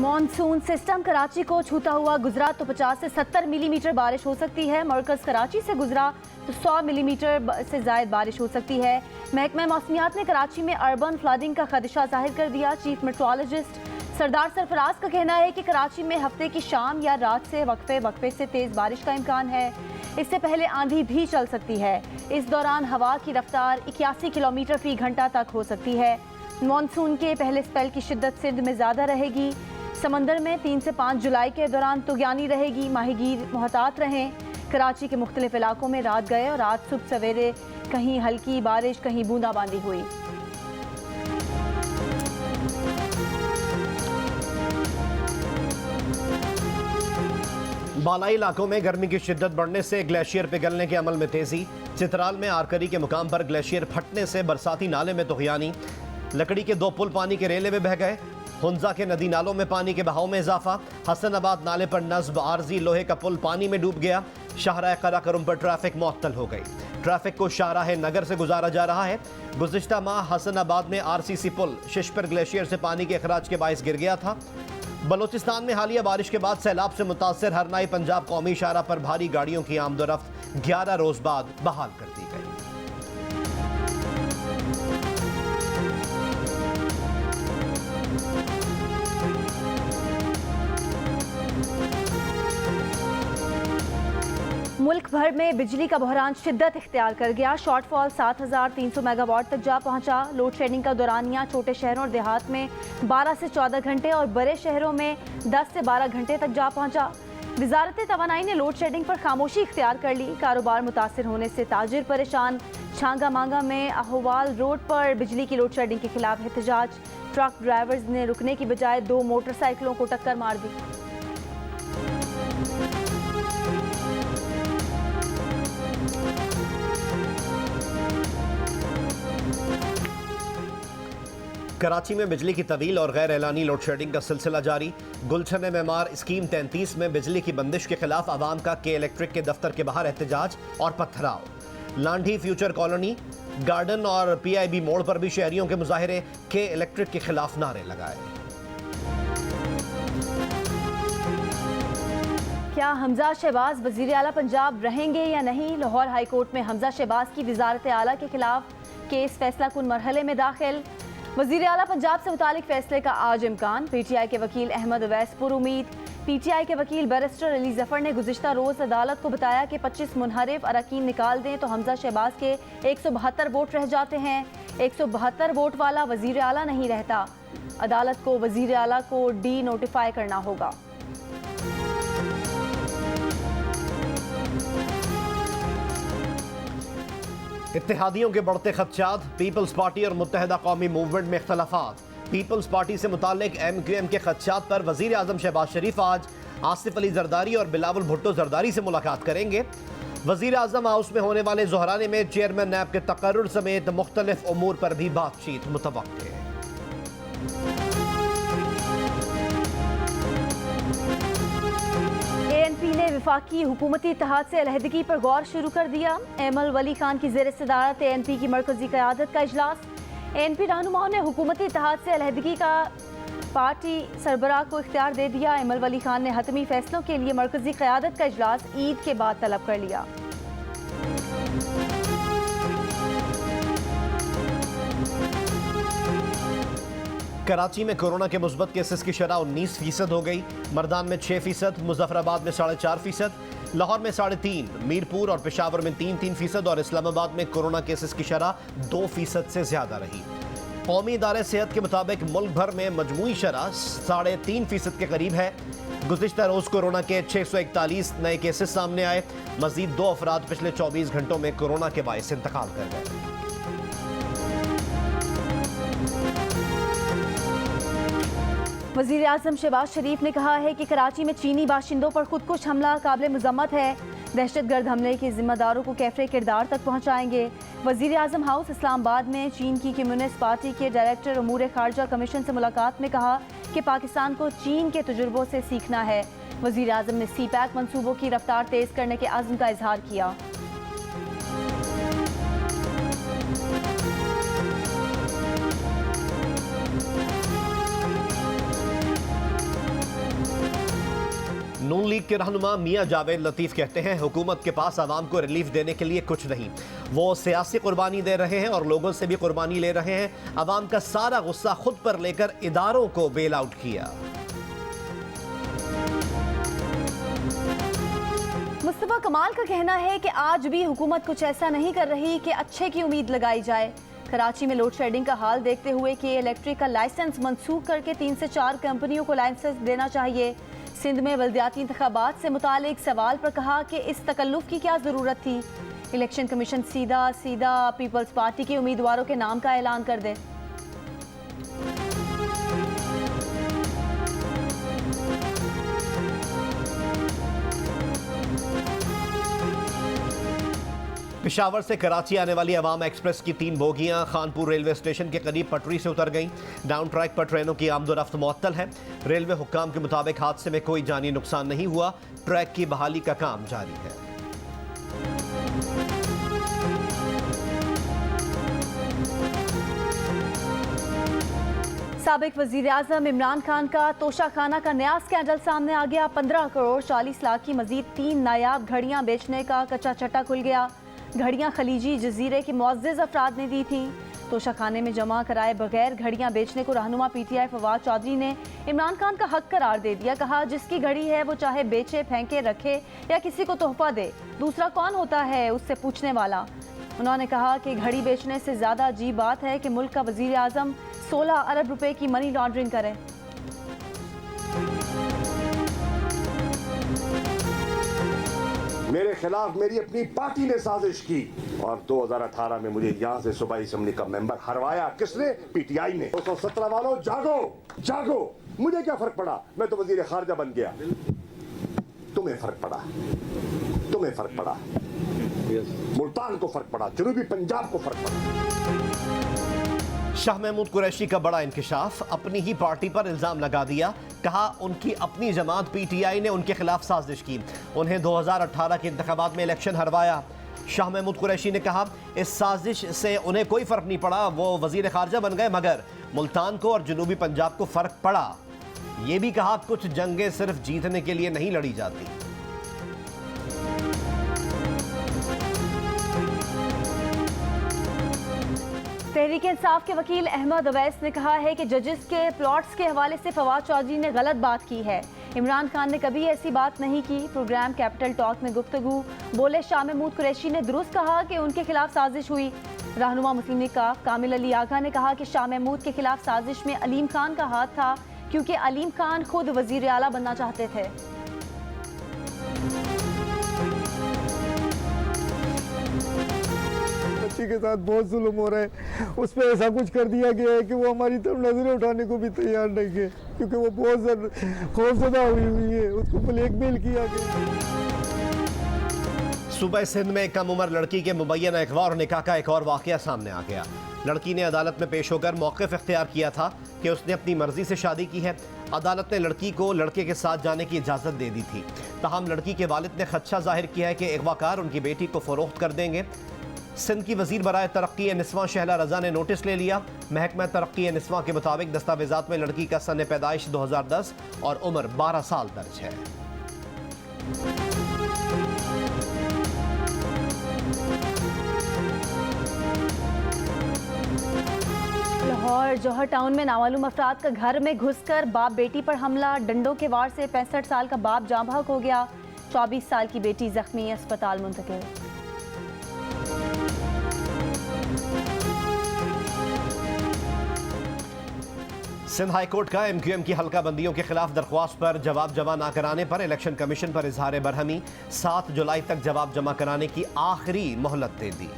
Monsoon system Karachi को छूता हुआ गुजरा तो 50 से 70 मिलीमीटर बारिश हो सकती है। मरकज कराची से गुजरा तो 100 मिलीमीटर से ज़ायद बारिश हो सकती है। महकमा मौसमियात ने कराची में अर्बन फ्लडिंग का खदशा जाहिर कर दिया। चीफ मेट्रोलॉजिस्ट सरदार सरफराज का कहना है कि कराची में हफ्ते की शाम या रात से वक्फे से तेज़ बारिश का इम्कान है। इससे पहले आंधी भी चल सकती है। इस दौरान हवा की रफ्तार 81 किलोमीटर फी घंटा तक हो सकती है। मॉनसून के पहले स्पेल की शिद्दत सिंध में ज़्यादा रहेगी। समंदर में 3 से 5 जुलाई के दौरान तुगयानी रहेगी। माहीगीर मोहतात रहें। कराची के मुख्तलिफ इलाकों में रात गए और आज सुबह सवेरे कहीं हल्की बारिश कहीं बूंदाबांदी हुई। बालाई इलाकों में गर्मी की शिद्दत बढ़ने से ग्लेशियर पिघलने के अमल में तेजी। चित्राल में आरकरी के मुकाम पर ग्लेशियर फटने से बरसाती नाले में तुगयानी। लकड़ी के 2 पुल पानी के रेले में बह गए। हुंजा के नदी नालों में पानी के बहाव में इजाफा। हसनाबाद नाले पर नस्ब आरजी लोहे का पुल पानी में डूब गया। शाहराह कराकरम पर ट्रैफिक मुअत्तल हो गई। ट्रैफिक को शाहराह नगर से गुजारा जा रहा है। गुज़िश्ता माह हसनाबाद में आरसीसी पुल शिशपर ग्लेशियर से पानी के अखराज के बायस गिर गया था। बलोचिस्तान में हालिया बारिश के बाद सैलाब से मुतासर हरनाई पंजाब कौमी शाहराह पर भारी गाड़ियों की आमदोरफ्त 11 रोज बाद बहाल कर दी गई। मुल्क भर में बिजली का बहरान शिद्दत इख्तियार कर गया। शॉर्टफॉल 7300 मेगावाट तक जा पहुंचा। लोड शेडिंग का दौरानिया छोटे शहरों और देहात में 12 से 14 घंटे और बड़े शहरों में 10 से 12 घंटे तक जा पहुंचा। वजारत तवानाई ने लोड शेडिंग पर खामोशी इख्तियार कर ली। कारोबार मुतासर होने से ताजिर परेशान। छांगा मांगा में अहवाल रोड पर बिजली की लोड शेडिंग के खिलाफ एहतजाज। ट्रक ड्राइवर्स ने रुकने की बजाय 2 मोटरसाइकिलों को टक्कर मार दी। कराची में बिजली की तवील और गैर एलानी लोड शेडिंग का सिलसिला जारी। गुलशन मेमार स्कीम 33 में बिजली की बंदिश के खिलाफ आवाम का के इलेक्ट्रिक के दफ्तर के बाहर एहतजाज और पत्थराव। लांढी फ्यूचर कॉलोनी गार्डन और PIB मोड़ पर भी शहरियों के मुजाहिरे के इलेक्ट्रिक के खिलाफ नारे लगाए। क्या हमजा शहबाज वजीर आला पंजाब रहेंगे या नहीं? लाहौर हाई कोर्ट में हमजा शहबाज की वजारत आला के खिलाफ केस फैसला कुन मरहले में दाखिल। वजीर आला पंजाब से मुतालिक फैसले का आज इम्कान। PTI के वकील अहमद अवैस पुर उम्मीद। PTI के वकील बैरिस्टर अली जफर ने गुज़िश्ता रोज़ अदालत को बताया कि 25 मुनहरिफ अरकान निकाल दें तो हमजा शहबाज के 172 वोट रह जाते हैं। 172 वोट वाला वजीर आला नहीं रहता। अदालत को वजीर आला को डी नोटिफाई करना होगा। इत्तेहादियों के बढ़ते खदशात। पीपल्स पार्टी और मुत्तहिदा कौमी मूवमेंट में इख्तलाफात। पीपल्स पार्टी से मुताल्लिक MQM के खदशात पर वजीर आज़म शहबाज शरीफ आज आसिफ अली जरदारी और बिलावल भुट्टो जरदारी से मुलाकात करेंगे। वजीर आज़म हाउस में होने वाले ज़ोहराने में चेयरमैन नैब के तकर्रुर समेत मुख्तलिफ उमूर पर भी बातचीत मुतवक्किल है। ANP ने विफाकी हुकूमती इत्तेहाद से अलहदगी पर गौर शुरू कर दिया। एमल वली खान की ज़ेर सदारत ANP की मरकजी क़यादत का इजलास। ANP रहनुमाओं ने हुकूमती इत्तेहाद से अलहदगी का पार्टी सरबराह को इख्तियार दे दिया। एमल वली खान ने हतमी फैसलों के लिए मरकजी क़यादत का इजलास ईद के बाद तलब कर लिया। कराची में कोरोना के मुस्बत केसेस की शरह 19% हो गई। मर्दान में 6%, मुजफ्फराबाद में 4.5%, लाहौर में 3.5%, मीरपुर और पेशावर में 3% और इस्लामाबाद में कोरोना केसेस की शरह 2% से ज्यादा रही। कौमी इदारे सेहत के मुताबिक मुल्क भर में मजमूई शरह 3.5% के करीब है। गुज़िश्ता रोज कोरोना के 641 नए केसेस सामने आए। मजीद 2 अफराद पिछले 24 घंटों में कोरोना के बायस इंतकाल कर गए। वज़ीर आज़म शहबाज शरीफ ने कहा है कि कराची में चीनी बाशिंदों पर खुदकुश हमला काबिल मज़म्मत है। दहशतगर्द हमले के जिम्मेदारों को कैफरे किरदार तक पहुँचाएंगे। वज़ीर आज़म हाउस इस्लामाबाद में चीन की कम्युनिस्ट पार्टी के डायरेक्टर उमूर खारजा कमीशन से मुलाकात में कहा कि पाकिस्तान को चीन के तजुर्बों से सीखना है। वज़ीर आज़म ने CPAC मनसूबों की रफ्तार तेज़ करने के अज़्म का इजहार किया। लीग के रहनुमा मियां जावेद लतीफ कहते हैं हुकूमत के पास आवाम को रिलीफ देने के लिए कुछ नहीं, वो सियासी कुर्बानी दे रहे हैं और लोगों से भी कुर्बानी ले रहे हैं। आवाम का सारा गुस्सा खुद पर लेकर इदारों को बेल आउट किया। मुस्तफा कमाल का कहना है कि आज भी हुकूमत कुछ ऐसा नहीं कर रही कि अच्छे की उम्मीद लगाई जाए। कराची में लोड शेडिंग का हाल देखते हुए कि इलेक्ट्रिक का लाइसेंस मनसूख करके 3 से 4 कंपनियों को लाइसेंस देना चाहिए। सिंध में बल्दियाती इंतखाबात से मुतालिक सवाल पर कहा कि इस तकल्लुफ की क्या ज़रूरत थी। इलेक्शन कमीशन सीधा पीपल्स पार्टी के उम्मीदवारों के नाम का ऐलान कर दे। पेशावर से कराची आने वाली अवामा एक्सप्रेस की 3 बोगियां खानपुर रेलवे स्टेशन के करीब पटरी से उतर गईं। डाउन ट्रैक पर ट्रेनों की आमदोरफ्त मुअत्तल है। रेलवे हुक्काम के मुताबिक हादसे में कोई जानी नुकसान नहीं हुआ। ट्रैक की बहाली का काम जारी है। साबिक वजीर आजम इमरान खान का तोशाखाना का नया स्कैंडल सामने आ गया। 15 करोड़ 40 लाख की मजीद 3 नायाब घड़ियां बेचने का कच्चा चट्टा खुल गया। घड़ियां खलीजी जजीरे के मुअज़्ज़िज़ अफराद ने दी थी। तोशाखाने में जमा कराए बगैर घड़ियां बेचने को रहनुमा PTI फवाद चौधरी ने इमरान खान का हक करार दे दिया। कहा जिसकी घड़ी है वो चाहे बेचे, फेंके, रखे या किसी को तोहफा दे, दूसरा कौन होता है उससे पूछने वाला। उन्होंने कहा कि घड़ी बेचने से ज़्यादा अजीब बात है कि मुल्क का वज़ीर आज़म 16 अरब रुपए की मनी लॉन्ड्रिंग करे। मेरे खिलाफ मेरी अपनी पार्टी ने साजिश की और 2018 में मुझे यहां से सूबाई असेंबली का मेंबर हरवाया। किसने? PTI ने। 217 वालों जागो जागो। मुझे क्या फर्क पड़ा, मैं तो वजीर खारजा बन गया। तुम्हें फर्क पड़ा, तुम्हें फर्क पड़ा, मुल्तान को फर्क पड़ा, जनूबी पंजाब को फर्क पड़ा। शाह महमूद कुरैशी का बड़ा इंकशाफ, अपनी ही पार्टी पर इल्जाम लगा दिया। कहा उनकी अपनी जमात PTI ने उनके खिलाफ साजिश की, उन्हें 2018 के इंतखाबात में इलेक्शन हरवाया। शाह महमूद कुरैशी ने कहा इस साजिश से उन्हें कोई फर्क नहीं पड़ा, वो वजीर खारजा बन गए, मगर मुल्तान को और जनूबी पंजाब को फर्क पड़ा। ये भी कहा कुछ जंगें सिर्फ जीतने के लिए नहीं लड़ी जाती। तहरीक इंसाफ के वकील अहमद अवैस ने कहा है कि जजेस के प्लॉट्स के हवाले से फवाद चौधरी ने गलत बात की है। इमरान खान ने कभी ऐसी बात नहीं की। प्रोग्राम कैपिटल टॉक में गुफ्तगू बोले शाह महमूद कुरैशी ने दुरुस्त कहा कि उनके खिलाफ साजिश हुई। रहनुमा मुस्लिम लीग का कामिल अली आगा ने कहा कि शाह महमूद के खिलाफ साजिश में अलीम खान का हाथ था, क्योंकि अलीम खान खुद वजीर आला बनना चाहते थे। बच्ची के साथ बहुत जुल्म हो रहा है, उस पर ऐसा कुछ कर दिया गया है कि वो हमारी तरफ नजरें उठाने को भी तैयार नहीं है, क्योंकि वो बहुत खौफजदा हुई है। उसको ब्लैकमेल किया गया। सूबा सिंध में कम उम्र लड़की के मुबैना अगवा और निकाह का एक और वाकया सामने आ गया। लड़की ने अदालत में पेश होकर मौक़िफ़ इख्तियार किया था कि उसने अपनी मर्जी से शादी की है। अदालत ने लड़की को लड़के के साथ जाने की इजाज़त दे दी थी। ताहम लड़की के वालिद ने खदशा जाहिर किया है कि अगवाकार उनकी बेटी को फ़रोख्त कर देंगे। सिंध की वज़ीर बराए तरक्की निस्वां शहला रजा ने नोटिस ले लिया। महकमा तरक्की निस्वां के मुताबिक दस्तावेज़ात में लड़की का सन पैदाइश 2010 और उम्र 12 साल दर्ज है। लाहौर जौहर टाउन में नामालूम अफराद का घर में घुसकर बाप बेटी पर हमला। डंडों के वार से 65 साल का बाप जाँ बहक हो गया। 24 साल की बेटी जख्मी, अस्पताल मुंतकिल। सिंध हाई कोर्ट का MQM की हल्का बंदियों के खिलाफ दरख्वास्त पर जवाब जमा न कराने पर इलेक्शन कमीशन पर इजहार बरहमी। 7 जुलाई तक जवाब जमा कराने की आखिरी मोहलत दे दी।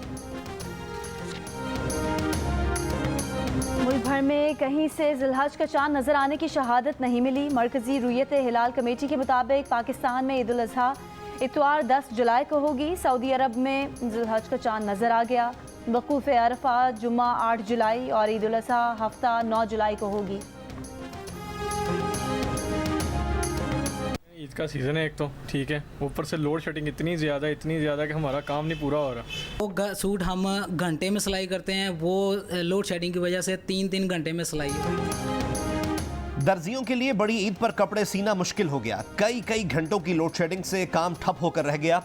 मुल्क भर में कहीं से जिलहज का चांद नजर आने की शहादत नहीं मिली। मरकजी रुयत हिलाल कमेटी के मुताबिक पाकिस्तान में ईद उल अजहा इतवार 10 जुलाई को होगी। सऊदी अरब में जिलहज का चांद नजर आ गया। वक़ूफ़ अरफा जुम्मा 8 जुलाई और ईद उल अजहा हफ्ता 9 जुलाई को होगी। ईद का सीज़न है एक तो ठीक है, ऊपर से लोड शेडिंग इतनी ज़्यादा कि हमारा काम नहीं पूरा हो रहा। वो सूट हम घंटे में सिलाई करते हैं, वो लोड शेडिंग की वजह से 3-3 घंटे में सिलाई है। दर्जियों के लिए बड़ी ईद पर कपड़े सीना मुश्किल हो गया। कई घंटों की लोड शेडिंग से काम ठप होकर रह गया।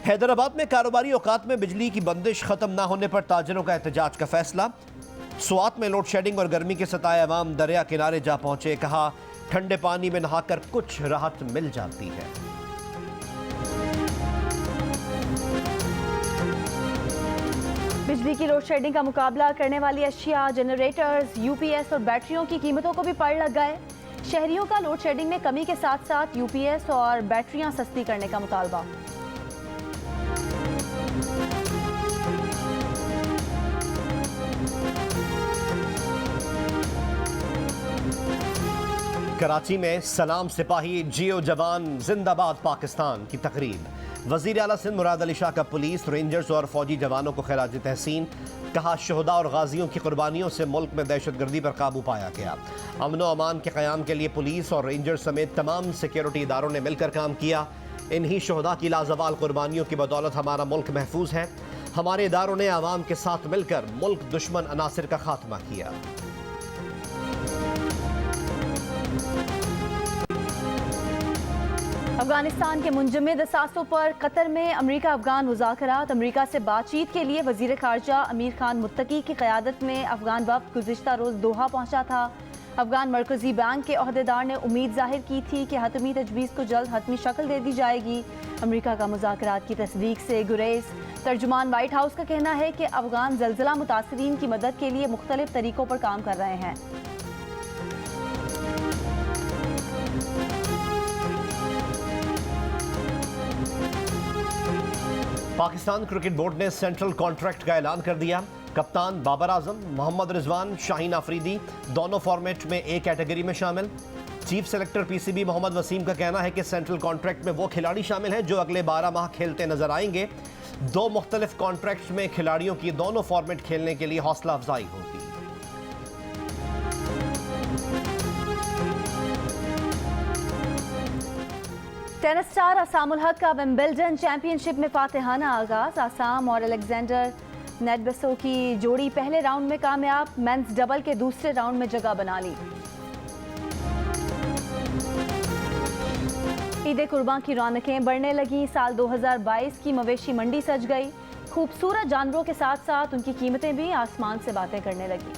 हैदराबाद में कारोबारी औकात में बिजली की बंदिश खत्म ना होने पर ताजरों का एहतजाज का फैसला। स्वात में लोड शेडिंग और गर्मी के सताए अवाम दरिया किनारे जा पहुंचे। कहा ठंडे पानी में नहाकर कुछ राहत मिल जाती है। बिजली की लोड शेडिंग का मुकाबला करने वाली अशिया, जनरेटर्स, यूपीएस और बैटरियों की कीमतों को भी पड़ लग गए। शहरियों का लोड शेडिंग में कमी के साथ साथ यूपीएस और बैटरियां सस्ती करने का मुतालबा। कराची में सलाम सिपाही जियो जवान जिंदाबाद पाकिस्तान की तकरीब। वजीर आला सिंध मुराद अली शाह का पुलिस, रेंजर्स और फौजी जवानों को खिराज तहसीन। कहा शहदा और गाजियों की कुर्बानियों से मुल्क में दहशतगर्दी पर काबू पाया गया। अमन व अमान के क़याम के लिए पुलिस और रेंजर्स समेत तमाम सिक्योरिटी इदारों ने मिलकर काम किया। इन्हीं शहदा की लाजवाल कुर्बानियों की बदौलत हमारा मुल्क महफूज है। हमारे इदारों ने आवाम के साथ मिलकर मुल्क दुश्मन अनासिर का खात्मा किया। अफगानिस्तान के मुंजमद असासों पर कतर में अमरीका अफगान मुज़ाकरात। अमरीका से बातचीत के लिए वजीर खारजा अमीर खान मुत्तकी की क़यादत में अफगान वफ़द गुज़िश्ता रोज़ दोहा पहुंचा था। अफगान मरकज़ी बैंक के अहदेदार ने उम्मीद जाहिर की थी कि हतमी तजवीज़ को जल्द हतमी शक्ल दे दी जाएगी। अमरीका का मुज़ाकरात की तस्दीक से गुरेज। तर्जुमान वाइट हाउस का कहना है कि अफगान ज़लज़ला मुतासरीन की मदद के लिए मुख्तलिफ तरीक़ों पर काम कर रहे हैं। पाकिस्तान क्रिकेट बोर्ड ने सेंट्रल कॉन्ट्रैक्ट का ऐलान कर दिया। कप्तान बाबर आजम, मोहम्मद रिजवान, शाहीन आफरीदी दोनों फॉर्मेट में एक कैटेगरी में शामिल। Chief selector PCB Mohammad Wasim का कहना है कि सेंट्रल कॉन्ट्रैक्ट में वो खिलाड़ी शामिल हैं जो अगले 12 माह खेलते नजर आएंगे। दो मुख्तलिफ कॉन्ट्रैक्ट में खिलाड़ियों की दोनों फॉर्मेट खेलने के लिए हौसला अफजाई होगी। टेनिस स्टार असामुल हक का विंबलडन चैंपियनशिप में फातिहाना आगाज। आसाम और अलेक्जेंडर नेडबेसो की जोड़ी पहले राउंड में कामयाब। मेंस डबल के दूसरे राउंड में जगह बना ली। ईद कुर्बान की रौनकें बढ़ने लगी। साल 2022 की मवेशी मंडी सज गई। खूबसूरत जानवरों के साथ साथ उनकी कीमतें भी आसमान से बातें करने लगी।